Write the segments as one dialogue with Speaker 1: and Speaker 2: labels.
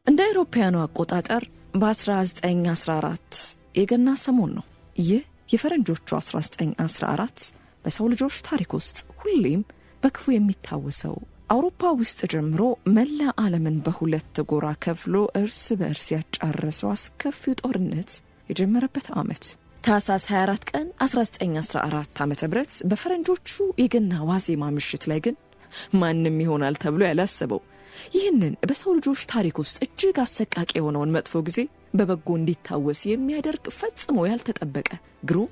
Speaker 1: እንደ አውሮፓውያኑ አቆጣጠር በ1914 የገና ሰሞን ነው። ይህ የፈረንጆቹ 1914 በሰው ልጆች ታሪክ ውስጥ ሁሌም በክፉ የሚታወሰው አውሮፓ ውስጥ ጀምሮ መላ ዓለምን በሁለት ጎራ ከፍሎ እርስ በእርስ ያጫረሰው አስከፊው ጦርነት የጀመረበት ዓመት ታህሳስ 24 ቀን 1914 ዓ.ም በፈረንጆቹ የገና ዋዜማ ምሽት ላይ ግን ማንም ይሆናል ተብሎ ያላሰበው ይህንን በሰው ልጆች ታሪክ ውስጥ እጅግ አሰቃቂ የሆነውን መጥፎ ጊዜ በበጎ እንዲታወስ የሚያደርግ ፈጽሞ ያልተጠበቀ ግሩም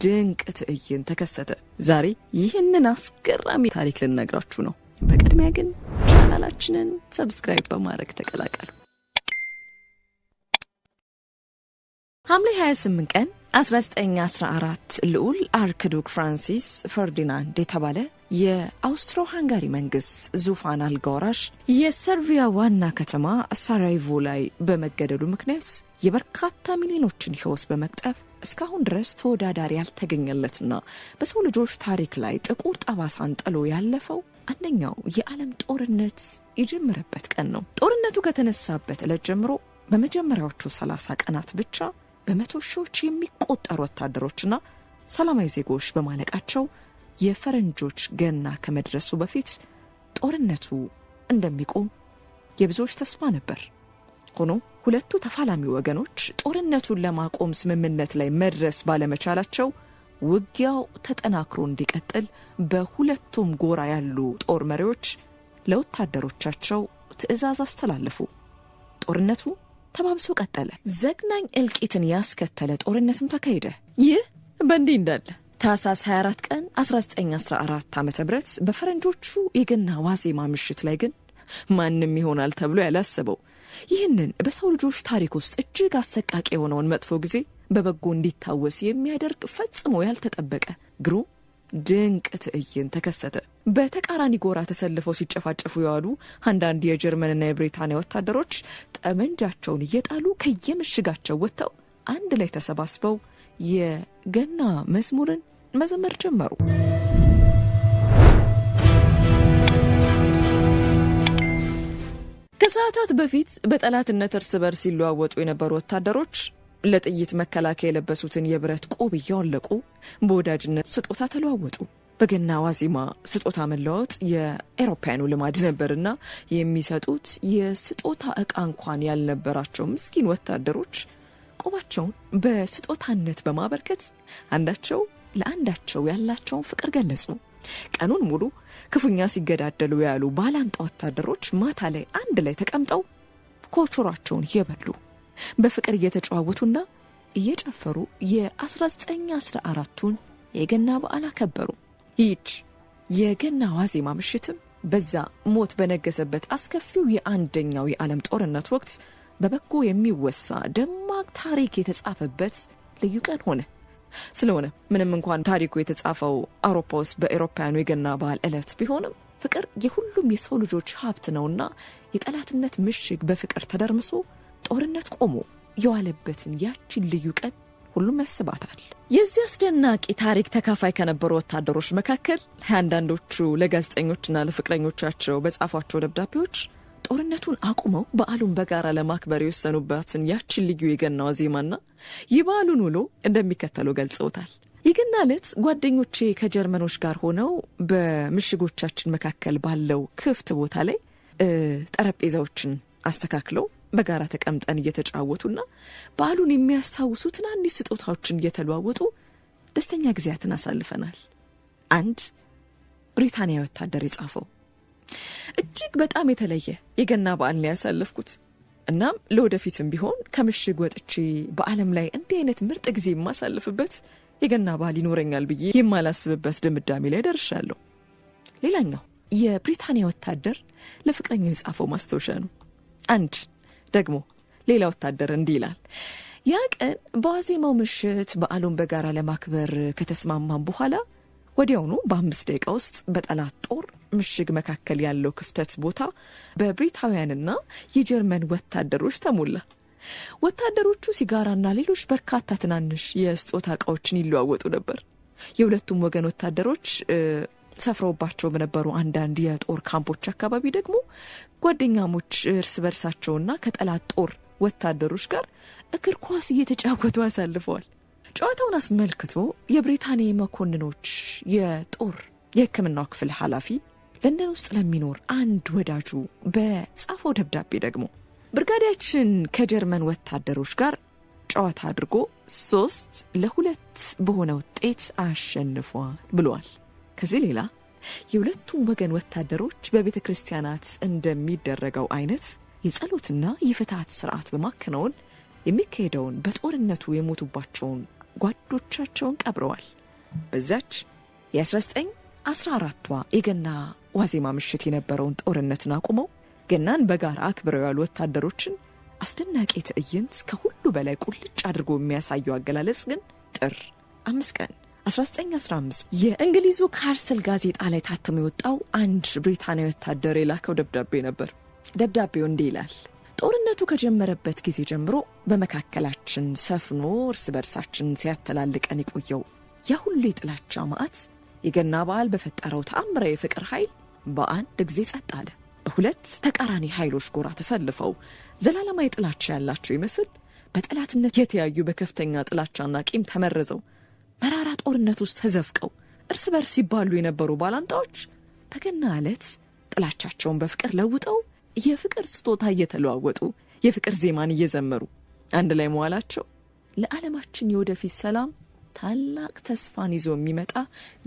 Speaker 1: ድንቅ ትዕይንት ተከሰተ። ዛሬ ይህንን አስገራሚ ታሪክ ልነግራችሁ ነው። በቅድሚያ ግን ቻናላችንን ሰብስክራይብ በማድረግ ተቀላቀሉ። ሐምሌ 28 ቀን 1914 ልዑል አርክዱክ ፍራንሲስ ፈርዲናንድ የተባለ የአውስትሮ ሃንጋሪ መንግስት ዙፋን አልጋ ወራሽ የሰርቢያ ዋና ከተማ ሳራይቮ ላይ በመገደሉ ምክንያት የበርካታ ሚሊዮኖችን ሕይወት በመቅጠፍ እስካሁን ድረስ ተወዳዳሪ ያልተገኘለትና በሰው ልጆች ታሪክ ላይ ጥቁር ጠባሳን ጥሎ ያለፈው አንደኛው የዓለም ጦርነት የጀመረበት ቀን ነው። ጦርነቱ ከተነሳበት ዕለት ጀምሮ በመጀመሪያዎቹ 30 ቀናት ብቻ በመቶ ሺዎች የሚቆጠሩ ወታደሮችና ሰላማዊ ዜጎች በማለቃቸው የፈረንጆች ገና ከመድረሱ በፊት ጦርነቱ እንደሚቆም የብዙዎች ተስፋ ነበር። ሆኖ ሁለቱ ተፋላሚ ወገኖች ጦርነቱን ለማቆም ስምምነት ላይ መድረስ ባለመቻላቸው ውጊያው ተጠናክሮ እንዲቀጥል በሁለቱም ጎራ ያሉ ጦር መሪዎች ለወታደሮቻቸው ትዕዛዝ አስተላለፉ። ጦርነቱ ተባብሶ ቀጠለ። ዘግናኝ እልቂትን ያስከተለ ጦርነትም ተካሄደ። ይህ በእንዲህ እንዳለ ታህሳስ 24 ቀን 1914 ዓ.ም በፈረንጆቹ የገና ዋዜማ ምሽት ላይ ግን ማንም ይሆናል ተብሎ ያላሰበው ይህንን በሰው ልጆች ታሪክ ውስጥ እጅግ አሰቃቂ የሆነውን መጥፎ ጊዜ በበጎ እንዲታወስ የሚያደርግ ፈጽሞ ያልተጠበቀ ግሩም ድንቅ ትዕይንት ተከሰተ። በተቃራኒ ጎራ ተሰልፈው ሲጨፋጨፉ የዋሉ አንዳንድ የጀርመንና የብሪታንያ ወታደሮች ጠመንጃቸውን እየጣሉ ከየምሽጋቸው ወጥተው አንድ ላይ ተሰባስበው የገና መዝሙርን መዘመር ጀመሩ። ከሰዓታት በፊት በጠላትነት እርስ በርስ ሲለዋወጡ የነበሩ ወታደሮች ለጥይት መከላከያ የለበሱትን የብረት ቆብ እያወለቁ በወዳጅነት ስጦታ ተለዋወጡ። በገና ዋዜማ ስጦታ መለዋወጥ የአውሮፓውያኑ ልማድ ነበርና የሚሰጡት የስጦታ ዕቃ እንኳን ያልነበራቸው ምስኪን ወታደሮች ቆባቸውን በስጦታነት በማበርከት አንዳቸው ለአንዳቸው ያላቸውን ፍቅር ገለጹ። ቀኑን ሙሉ ክፉኛ ሲገዳደሉ ያሉ ባላንጣ ወታደሮች ማታ ላይ አንድ ላይ ተቀምጠው ኮቾራቸውን እየበሉ በፍቅር እየተጨዋወቱና እየጨፈሩ የ1914ቱን የገና በዓል አከበሩ። ይህች የገና ዋዜማ ምሽትም በዛ ሞት በነገሰበት አስከፊው የአንደኛው የዓለም ጦርነት ወቅት በበጎ የሚወሳ ደማቅ ታሪክ የተጻፈበት ልዩ ቀን ሆነ። ስለሆነ ምንም እንኳን ታሪኩ የተጻፈው አውሮፓ ውስጥ በአውሮፓውያኑ የገና በዓል ዕለት ቢሆንም ፍቅር የሁሉም የሰው ልጆች ሀብት ነውና የጠላትነት ምሽግ በፍቅር ተደርምሶ ጦርነት ቆሞ የዋለበትን ያቺን ልዩ ቀን ሁሉም ያስባታል። የዚህ አስደናቂ ታሪክ ተካፋይ ከነበሩ ወታደሮች መካከል አንዳንዶቹ ለጋዜጠኞችና ለፍቅረኞቻቸው በጻፏቸው ደብዳቤዎች ጦርነቱን አቁመው በዓሉን በጋራ ለማክበር የወሰኑባትን ያቺን ልዩ የገና ዋዜማና የበዓሉን ውሎ እንደሚከተለው ገልጸውታል። የገና ዕለት ጓደኞቼ ከጀርመኖች ጋር ሆነው በምሽጎቻችን መካከል ባለው ክፍት ቦታ ላይ ጠረጴዛዎችን አስተካክለው በጋራ ተቀምጠን እየተጫወቱና በዓሉን የሚያስታውሱ ትናንሽ ስጦታዎችን እየተለዋወጡ ደስተኛ ጊዜያትን አሳልፈናል። አንድ ብሪታንያዊ ወታደር የጻፈው እጅግ በጣም የተለየ የገና በዓልን ያሳለፍኩት እናም ለወደፊትም ቢሆን ከምሽግ ወጥቼ በዓለም ላይ እንዲህ አይነት ምርጥ ጊዜ የማሳልፍበት የገና በዓል ይኖረኛል ብዬ የማላስብበት ድምዳሜ ላይ ደርሻለሁ። ሌላኛው የብሪታንያ ወታደር ለፍቅረኛው የጻፈው ማስታወሻ ነው። አንድ ደግሞ ሌላ ወታደር እንዲህ ይላል። ያ ቀን በዋዜማው ምሽት በዓሉን በጋራ ለማክበር ከተስማማን በኋላ ወዲያውኑ በ5 ደቂቃ ውስጥ በጠላት ጦር ምሽግ መካከል ያለው ክፍተት ቦታ በብሪታውያንና የጀርመን ወታደሮች ተሞላ። ወታደሮቹ ሲጋራና ሌሎች በርካታ ትናንሽ የስጦታ ዕቃዎችን ይለዋወጡ ነበር። የሁለቱም ወገን ወታደሮች ሰፍረውባቸው በነበሩ አንዳንድ የጦር ካምፖች አካባቢ ደግሞ ጓደኛሞች እርስ በርሳቸውና ከጠላት ጦር ወታደሮች ጋር እግር ኳስ እየተጫወቱ አሳልፈዋል። ጨዋታውን አስመልክቶ የብሪታንያ መኮንኖች የጦር የሕክምናው ክፍል ኃላፊ ለንደን ውስጥ ለሚኖር አንድ ወዳጁ በጻፈው ደብዳቤ ደግሞ ብርጋዴያችን ከጀርመን ወታደሮች ጋር ጨዋታ አድርጎ 3-2 በሆነ ውጤት አሸንፏል ብሏል። ከዚህ ሌላ የሁለቱም ወገን ወታደሮች በቤተ ክርስቲያናት እንደሚደረገው አይነት የጸሎትና የፍትሐት ሥርዓት በማከናወን የሚካሄደውን በጦርነቱ የሞቱባቸውን ጓዶቻቸውን ቀብረዋል። በዛች የ1914ቷ የገና ዋዜማ ምሽት የነበረውን ጦርነትን አቁመው ገናን በጋራ አክብረው ያሉ ወታደሮችን አስደናቂ ትዕይንት ከሁሉ በላይ ቁልጭ አድርጎ የሚያሳየው አገላለጽ ግን ጥር 5 ቀን 1915 የእንግሊዙ ካርሰል ጋዜጣ ላይ ታትሞ የወጣው አንድ ብሪታንያዊ ወታደር የላከው ደብዳቤ ነበር። ደብዳቤው እንዲህ ይላል። ጦርነቱ ከጀመረበት ጊዜ ጀምሮ በመካከላችን ሰፍኖ እርስ በርሳችን ሲያተላልቀን የቆየው ያ ሁሉ የጥላቻ መዓት የገና በዓል በፈጠረው ተአምራዊ የፍቅር ኃይል በአንድ ጊዜ ጸጥ አለ። በሁለት ተቃራኒ ኃይሎች ጎራ ተሰልፈው ዘላለማዊ ጥላቻ ያላቸው ይመስል በጠላትነት የተያዩ በከፍተኛ ጥላቻና ቂም ተመረዘው መራራ ጦርነት ውስጥ ተዘፍቀው እርስ በርስ ሲባሉ የነበሩ ባላንጣዎች በገና ዕለት ጥላቻቸውን በፍቅር ለውጠው የፍቅር ስጦታ እየተለዋወጡ የፍቅር ዜማን እየዘመሩ አንድ ላይ መዋላቸው ለዓለማችን የወደፊት ሰላም ታላቅ ተስፋን ይዞ የሚመጣ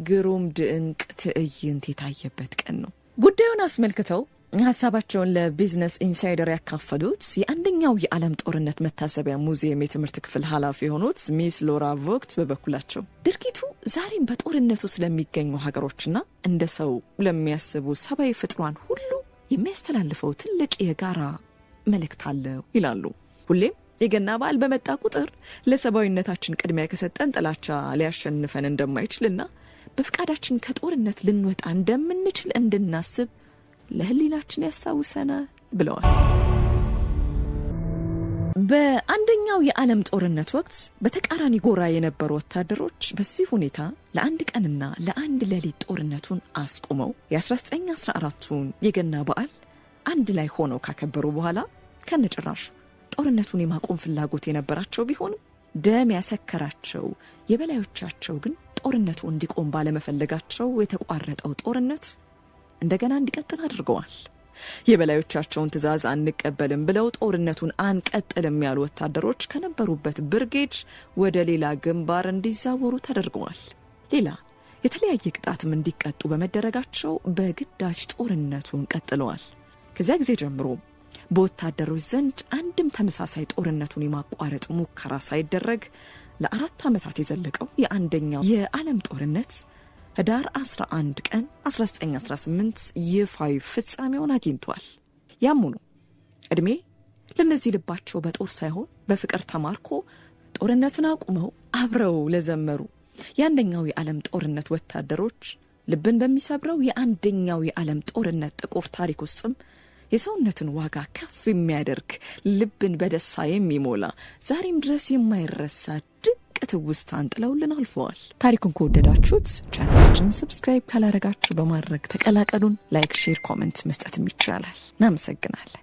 Speaker 1: ግሩም ድንቅ ትዕይንት የታየበት ቀን ነው። ጉዳዩን አስመልክተው ሐሳባቸውን ለቢዝነስ ኢንሳይደር ያካፈሉት የአንደኛው የዓለም ጦርነት መታሰቢያ ሙዚየም የትምህርት ክፍል ኃላፊ የሆኑት ሚስ ሎራ ቮግት በበኩላቸው ድርጊቱ ዛሬም በጦርነቱ ስለሚገኙ ሀገሮችና እንደ ሰው ለሚያስቡ ሰብአዊ ፍጥሯን ሁሉ የሚያስተላልፈው ትልቅ የጋራ መልእክት አለው ይላሉ። ሁሌም የገና በዓል በመጣ ቁጥር ለሰብአዊነታችን ቅድሚያ ከሰጠን ጥላቻ ሊያሸንፈን እንደማይችልና በፍቃዳችን ከጦርነት ልንወጣ እንደምንችል እንድናስብ ለህሊናችን ያስታውሰናል ብለዋል። በአንደኛው የዓለም ጦርነት ወቅት በተቃራኒ ጎራ የነበሩ ወታደሮች በዚህ ሁኔታ ለአንድ ቀንና ለአንድ ሌሊት ጦርነቱን አስቆመው የ1914ቱን የገና በዓል አንድ ላይ ሆነው ካከበሩ በኋላ ከነጭራሹ ጦርነቱን የማቆም ፍላጎት የነበራቸው ቢሆንም ደም ያሰከራቸው የበላዮቻቸው ግን ጦርነቱ እንዲቆም ባለመፈለጋቸው የተቋረጠው ጦርነት እንደገና እንዲቀጥል አድርገዋል። የበላዮቻቸውን ትዕዛዝ አንቀበልም ብለው ጦርነቱን አንቀጥልም ያሉ ወታደሮች ከነበሩበት ብርጌድ ወደ ሌላ ግንባር እንዲዛወሩ ተደርገዋል። ሌላ የተለያየ ቅጣትም እንዲቀጡ በመደረጋቸው በግዳጅ ጦርነቱን ቀጥለዋል። ከዚያ ጊዜ ጀምሮ በወታደሮች ዘንድ አንድም ተመሳሳይ ጦርነቱን የማቋረጥ ሙከራ ሳይደረግ ለ4 ዓመታት የዘለቀው የአንደኛው የዓለም ጦርነት ህዳር 11 ቀን 1918 ይፋዊ ፍጻሜውን አግኝቷል። ያሙኑ እድሜ ለነዚህ ልባቸው በጦር ሳይሆን በፍቅር ተማርኮ ጦርነትን አቁመው አብረው ለዘመሩ የአንደኛው የዓለም ጦርነት ወታደሮች ልብን በሚሰብረው የአንደኛው የዓለም ጦርነት ጥቁር ታሪክ ውስጥም የሰውነትን ዋጋ ከፍ የሚያደርግ ልብን በደስታ የሚሞላ ዛሬም ድረስ የማይረሳ ድንቅ ትውስታን ጥለውልን አልፈዋል። ታሪኩን ከወደዳችሁት ቻናላችንን ሰብስክራይብ ካላረጋችሁ በማድረግ ተቀላቀሉን። ላይክ፣ ሼር፣ ኮሜንት መስጠትም ይቻላል። እናመሰግናለን።